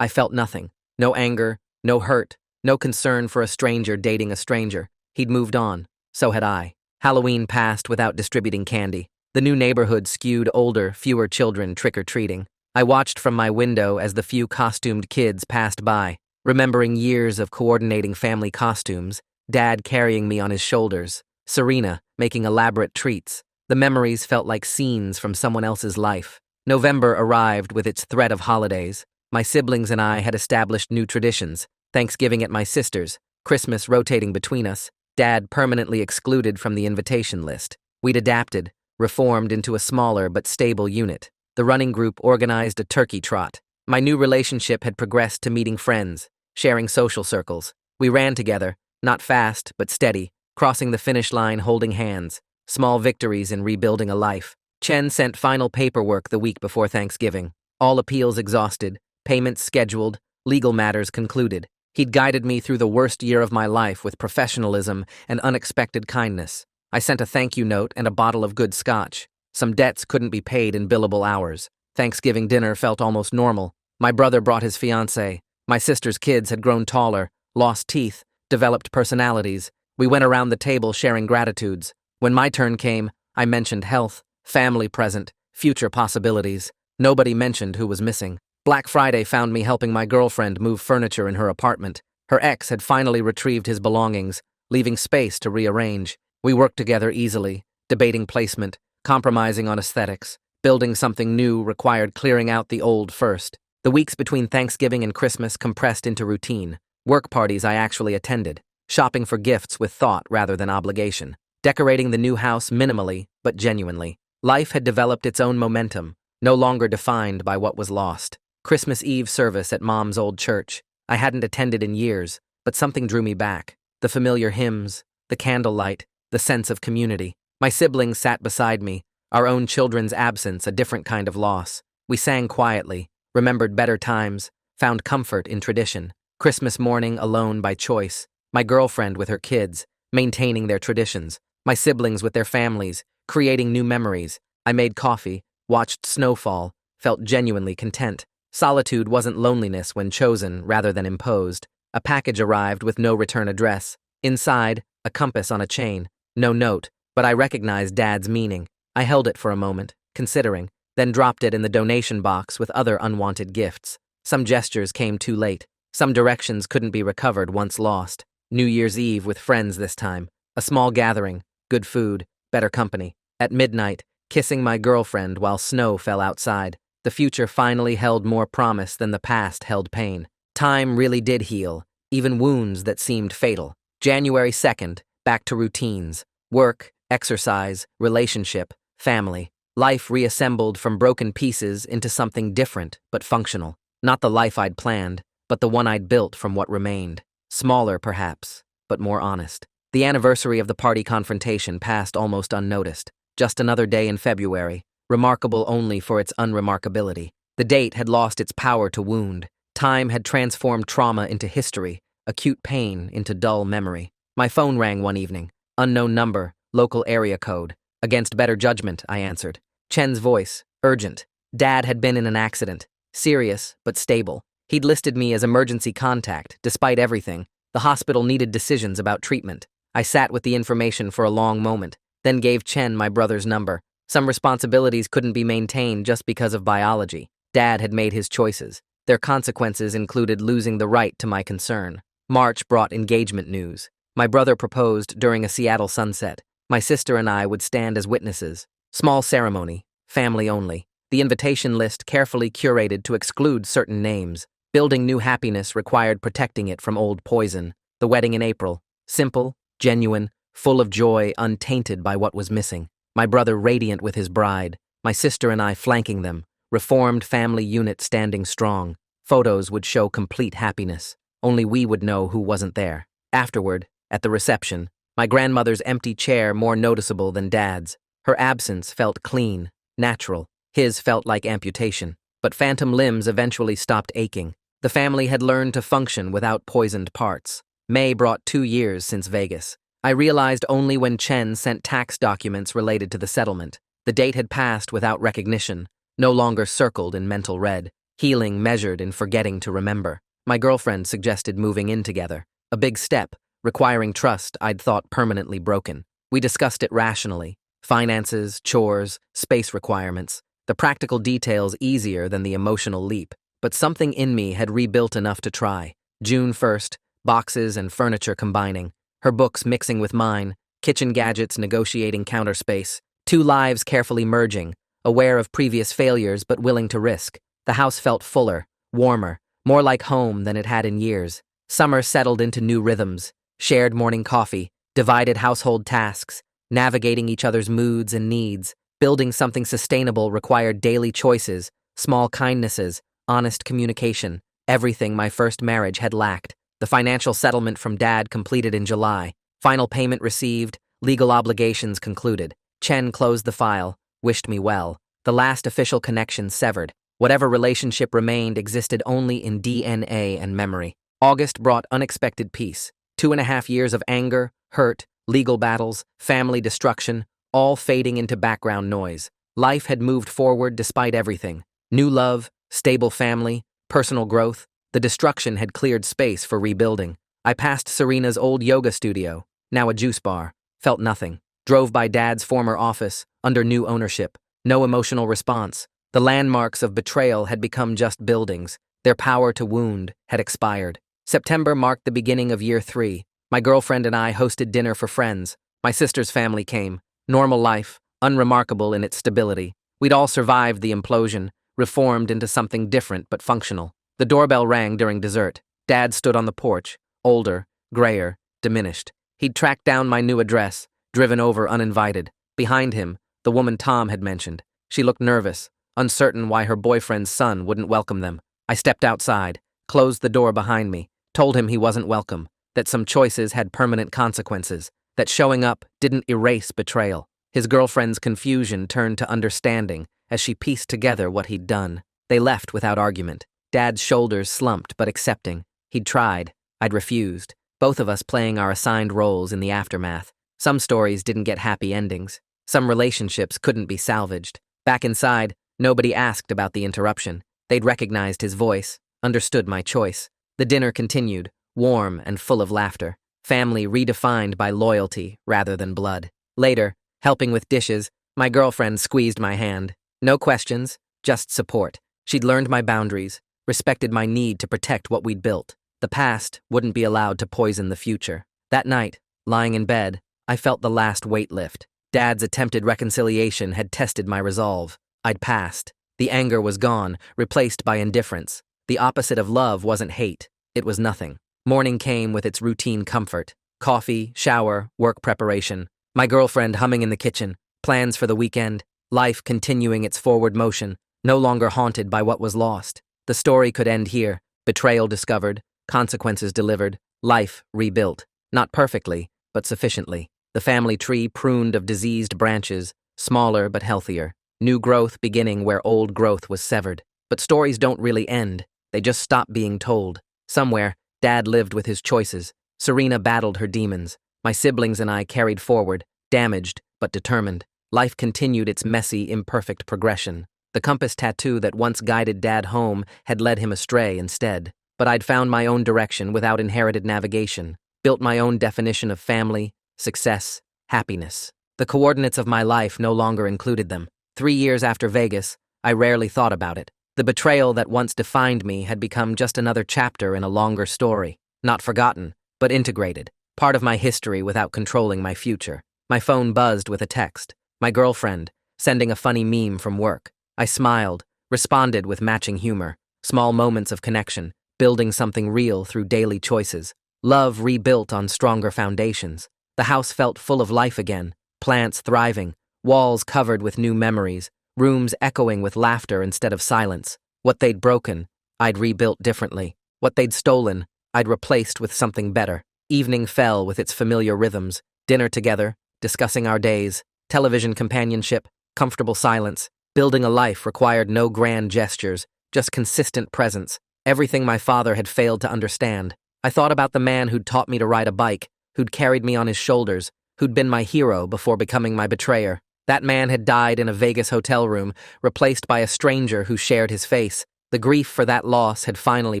I felt nothing. No anger, no hurt, no concern for a stranger dating a stranger. He'd moved on. So had I. Halloween passed without distributing candy. The new neighborhood skewed older, fewer children trick-or-treating. I watched from my window as the few costumed kids passed by, remembering years of coordinating family costumes, Dad carrying me on his shoulders, Serena making elaborate treats. The memories felt like scenes from someone else's life. November arrived with its threat of holidays. My siblings and I had established new traditions, Thanksgiving at my sister's, Christmas rotating between us, Dad permanently excluded from the invitation list. We'd adapted, reformed into a smaller but stable unit. The running group organized a turkey trot. My new relationship had progressed to meeting friends, sharing social circles. We ran together, not fast but steady, crossing the finish line holding hands, small victories in rebuilding a life. Chen sent final paperwork the week before Thanksgiving. All appeals exhausted, payments scheduled, legal matters concluded. He'd guided me through the worst year of my life with professionalism and unexpected kindness. I sent a thank you note and a bottle of good scotch. Some debts couldn't be paid in billable hours. Thanksgiving dinner felt almost normal. My brother brought his fiancée. My sister's kids had grown taller, lost teeth, developed personalities. We went around the table sharing gratitudes. When my turn came, I mentioned health, family present, future possibilities. Nobody mentioned who was missing. Black Friday found me helping my girlfriend move furniture in her apartment. Her ex had finally retrieved his belongings, leaving space to rearrange. We worked together easily, debating placement, compromising on aesthetics. Building something new required clearing out the old first. The weeks between Thanksgiving and Christmas compressed into routine. Work parties I actually attended. Shopping for gifts with thought rather than obligation. Decorating the new house minimally, but genuinely. Life had developed its own momentum, no longer defined by what was lost. Christmas Eve service at Mom's old church. I hadn't attended in years, but something drew me back. The familiar hymns, the candlelight, the sense of community. My siblings sat beside me, our own children's absence a different kind of loss. We sang quietly, remembered better times, found comfort in tradition. Christmas morning alone by choice. My girlfriend with her kids, maintaining their traditions. My siblings with their families, creating new memories. I made coffee, watched snowfall, felt genuinely content. Solitude wasn't loneliness when chosen rather than imposed. A package arrived with no return address. Inside, a compass on a chain. No note, but I recognized Dad's meaning. I held it for a moment, considering, then dropped it in the donation box with other unwanted gifts. Some gestures came too late. Some directions couldn't be recovered once lost. New Year's Eve with friends this time. A small gathering, good food, better company. At midnight, kissing my girlfriend while snow fell outside. The future finally held more promise than the past held pain. Time really did heal, even wounds that seemed fatal. January 2nd, back to routines. Work, exercise, relationship, family. Life reassembled from broken pieces into something different but functional. Not the life I'd planned, but the one I'd built from what remained. Smaller, perhaps, but more honest. The anniversary of the party confrontation passed almost unnoticed. Just another day in February, remarkable only for its unremarkability. The date had lost its power to wound. Time had transformed trauma into history, acute pain into dull memory. My phone rang one evening. Unknown number, local area code. Against better judgment, I answered. Chen's voice, urgent. Dad had been in an accident. Serious, but stable. He'd listed me as emergency contact, despite everything. The hospital needed decisions about treatment. I sat with the information for a long moment, then gave Chen my brother's number. Some responsibilities couldn't be maintained just because of biology. Dad had made his choices. Their consequences included losing the right to my concern. March brought engagement news. My brother proposed during a Seattle sunset. My sister and I would stand as witnesses. Small ceremony, family only. The invitation list carefully curated to exclude certain names. Building new happiness required protecting it from old poison. The wedding in April. Simple, genuine, full of joy, untainted by what was missing. My brother radiant with his bride. My sister and I flanking them. Reformed family unit standing strong. Photos would show complete happiness. Only we would know who wasn't there. Afterward, at the reception, my grandmother's empty chair more noticeable than Dad's. Her absence felt clean, natural. His felt like amputation. But phantom limbs eventually stopped aching. The family had learned to function without poisoned parts. May brought 2 years since Vegas. I realized only when Chen sent tax documents related to the settlement. The date had passed without recognition, no longer circled in mental red, healing measured in forgetting to remember. My girlfriend suggested moving in together, a big step, requiring trust I'd thought permanently broken. We discussed it rationally: finances, chores, space requirements, the practical details easier than the emotional leap. But something in me had rebuilt enough to try. June 1st, boxes and furniture combining, her books mixing with mine, kitchen gadgets negotiating counter space, two lives carefully merging, aware of previous failures but willing to risk. The house felt fuller, warmer, more like home than it had in years. Summer settled into new rhythms: shared morning coffee, divided household tasks, navigating each other's moods and needs. Building something sustainable required daily choices, small kindnesses, honest communication, everything my first marriage had lacked. The financial settlement from Dad completed in July. Final payment received, legal obligations concluded. Chen closed the file, wished me well. The last official connection severed. Whatever relationship remained existed only in DNA and memory. August brought unexpected peace. 2.5 years of anger, hurt, legal battles, family destruction, all fading into background noise. Life had moved forward despite everything. New love, stable family, personal growth. The destruction had cleared space for rebuilding. I passed Serena's old yoga studio, now a juice bar. Felt nothing. Drove by Dad's former office, under new ownership. No emotional response. The landmarks of betrayal had become just buildings. Their power to wound had expired. September marked the beginning of year 3. My girlfriend and I hosted dinner for friends. My sister's family came. Normal life, unremarkable in its stability. We'd all survived the implosion, reformed into something different but functional. The doorbell rang during dessert. Dad stood on the porch, older, grayer, diminished. He'd tracked down my new address, driven over uninvited. Behind him, the woman Tom had mentioned. She looked nervous, uncertain why her boyfriend's son wouldn't welcome them. I stepped outside, closed the door behind me, told him he wasn't welcome, that some choices had permanent consequences, that showing up didn't erase betrayal. His girlfriend's confusion turned to understanding as she pieced together what he'd done. They left without argument. Dad's shoulders slumped but accepting. He'd tried. I'd refused. Both of us playing our assigned roles in the aftermath. Some stories didn't get happy endings. Some relationships couldn't be salvaged. Back inside, nobody asked about the interruption. They'd recognized his voice, understood my choice. The dinner continued, warm and full of laughter. Family redefined by loyalty rather than blood. Later, helping with dishes, my girlfriend squeezed my hand. No questions, just support. She'd learned my boundaries, respected my need to protect what we'd built. The past wouldn't be allowed to poison the future. That night, lying in bed, I felt the last weight lift. Dad's attempted reconciliation had tested my resolve. I'd passed. The anger was gone, replaced by indifference. The opposite of love wasn't hate. It was nothing. Morning came with its routine comfort. Coffee, shower, work preparation. My girlfriend humming in the kitchen. Plans for the weekend. Life continuing its forward motion, no longer haunted by what was lost. The story could end here. Betrayal discovered, consequences delivered, life rebuilt. Not perfectly, but sufficiently. The family tree pruned of diseased branches, smaller but healthier. New growth beginning where old growth was severed. But stories don't really end. They just stop being told. Somewhere, Dad lived with his choices. Serena battled her demons. My siblings and I carried forward, damaged but determined. Life continued its messy, imperfect progression. The compass tattoo that once guided Dad home had led him astray instead. But I'd found my own direction without inherited navigation, built my own definition of family, success, happiness. The coordinates of my life no longer included them. 3 years after Vegas, I rarely thought about it. The betrayal that once defined me had become just another chapter in a longer story. Not forgotten, but integrated. Part of my history without controlling my future. My phone buzzed with a text. My girlfriend, sending a funny meme from work. I smiled, responded with matching humor. Small moments of connection, building something real through daily choices. Love rebuilt on stronger foundations. The house felt full of life again. Plants thriving, walls covered with new memories, rooms echoing with laughter instead of silence. What they'd broken, I'd rebuilt differently. What they'd stolen, I'd replaced with something better. Evening fell with its familiar rhythms. Dinner together, discussing our days, television companionship, comfortable silence. Building a life required no grand gestures, just consistent presence. Everything my father had failed to understand. I thought about the man who'd taught me to ride a bike, who'd carried me on his shoulders, who'd been my hero before becoming my betrayer. That man had died in a Vegas hotel room, replaced by a stranger who shared his face. The grief for that loss had finally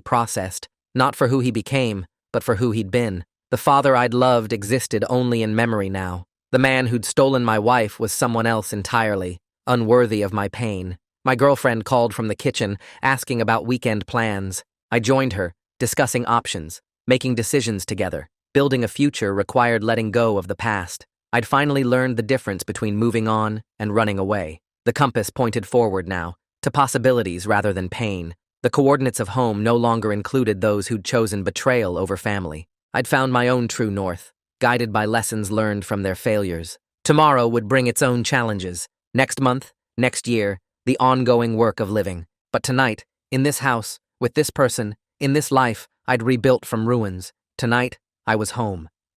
processed, not for who he became, but for who he'd been. The father I'd loved existed only in memory now. The man who'd stolen my wife was someone else entirely, unworthy of my pain. My girlfriend called from the kitchen, asking about weekend plans. I joined her, discussing options, making decisions together. Building a future required letting go of the past. I'd finally learned the difference between moving on and running away. The compass pointed forward now, to possibilities rather than pain. The coordinates of home no longer included those who'd chosen betrayal over family. I'd found my own true north, guided by lessons learned from their failures. Tomorrow would bring its own challenges. Next month, next year, the ongoing work of living. But tonight, in this house, with this person, in this life I'd rebuilt from ruins, tonight I was home.